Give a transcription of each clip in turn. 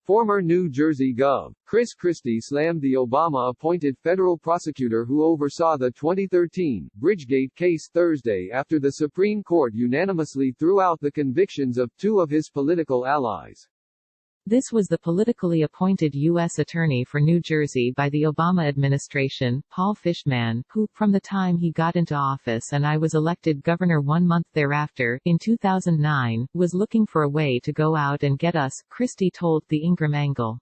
Former New Jersey Gov. Christie slammed the Obama-appointed federal prosecutor who oversaw the 2013 Bridgegate case Thursday after the Supreme Court unanimously threw out the convictions of two of his political allies. This was the politically appointed U.S. Attorney for New Jersey by the Obama administration, Paul Fishman, who, from the time he got into office and I was elected governor 1 month thereafter, in 2009, was looking for a way to go out and get us, Christie told the Ingram Angle.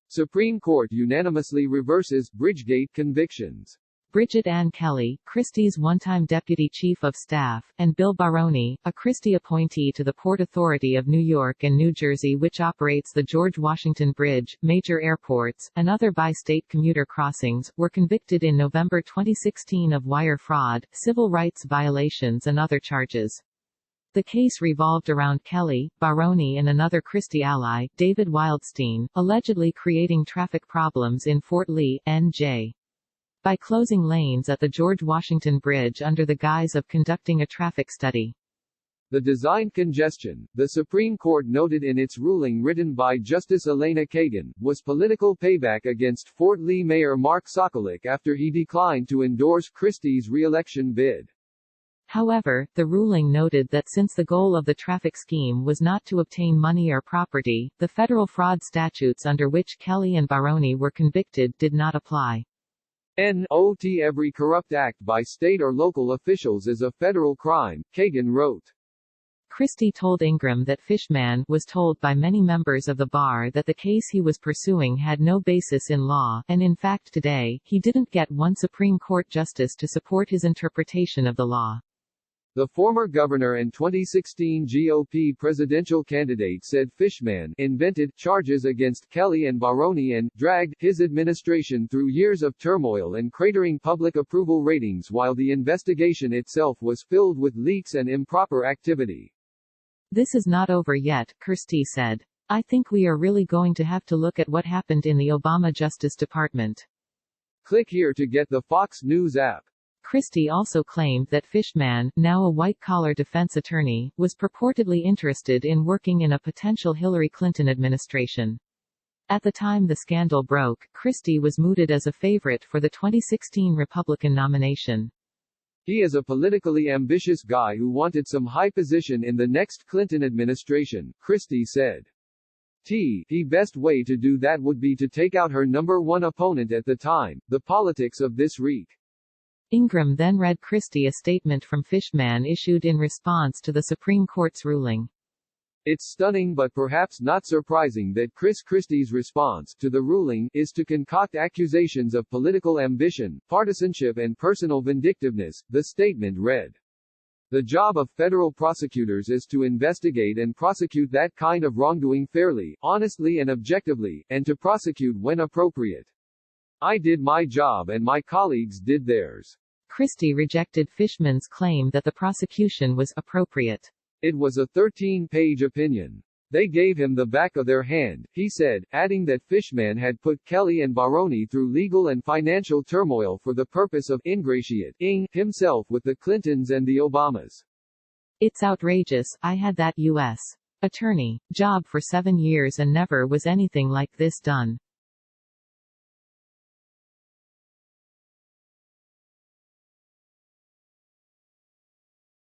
Supreme Court unanimously reverses Bridgegate convictions. Bridget Ann Kelly, Christie's one-time Deputy Chief of Staff, and Bill Baroni, a Christie appointee to the Port Authority of New York and New Jersey which operates the George Washington Bridge, major airports, and other bi-state commuter crossings, were convicted in November 2016 of wire fraud, civil rights violations and other charges. The case revolved around Kelly, Baroni and another Christie ally, David Wildstein, allegedly creating traffic problems in Fort Lee, NJ. By closing lanes at the George Washington Bridge under the guise of conducting a traffic study. The design congestion, the Supreme Court noted in its ruling written by Justice Elena Kagan, was political payback against Fort Lee Mayor Mark Sokolik after he declined to endorse Christie's re-election bid. However, the ruling noted that since the goal of the traffic scheme was not to obtain money or property, the federal fraud statutes under which Kelly and Baroni were convicted did not apply. Not every corrupt act by state or local officials is a federal crime, Kagan wrote. Christie told Ingram that Fishman was told by many members of the bar that the case he was pursuing had no basis in law, and in fact today, he didn't get one Supreme Court justice to support his interpretation of the law. The former governor and 2016 GOP presidential candidate said Fishman invented charges against Kelly and Baroni and dragged his administration through years of turmoil and cratering public approval ratings while the investigation itself was filled with leaks and improper activity. This is not over yet, Christie said. I think we are really going to have to look at what happened in the Obama Justice Department. Click here to get the Fox News app. Christie also claimed that Fishman, now a white-collar defense attorney, was purportedly interested in working in a potential Hillary Clinton administration. At the time the scandal broke, Christie was mooted as a favorite for the 2016 Republican nomination. He is a politically ambitious guy who wanted some high position in the next Clinton administration, Christie said. The best way to do that would be to take out her number one opponent at the time, the politics of this reek. Ingram then read Christie a statement from Fishman issued in response to the Supreme Court's ruling. It's stunning but perhaps not surprising that Christie's response to the ruling is to concoct accusations of political ambition, partisanship and personal vindictiveness, the statement read. The job of federal prosecutors is to investigate and prosecute that kind of wrongdoing fairly, honestly and objectively, and to prosecute when appropriate. I did my job and my colleagues did theirs. Christie rejected Fishman's claim that the prosecution was appropriate. It was a 13-page opinion. They gave him the back of their hand, he said, adding that Fishman had put Kelly and Baroni through legal and financial turmoil for the purpose of ingratiating himself with the Clintons and the Obamas. It's outrageous. I had that U.S. attorney job for 7 years and never was anything like this done.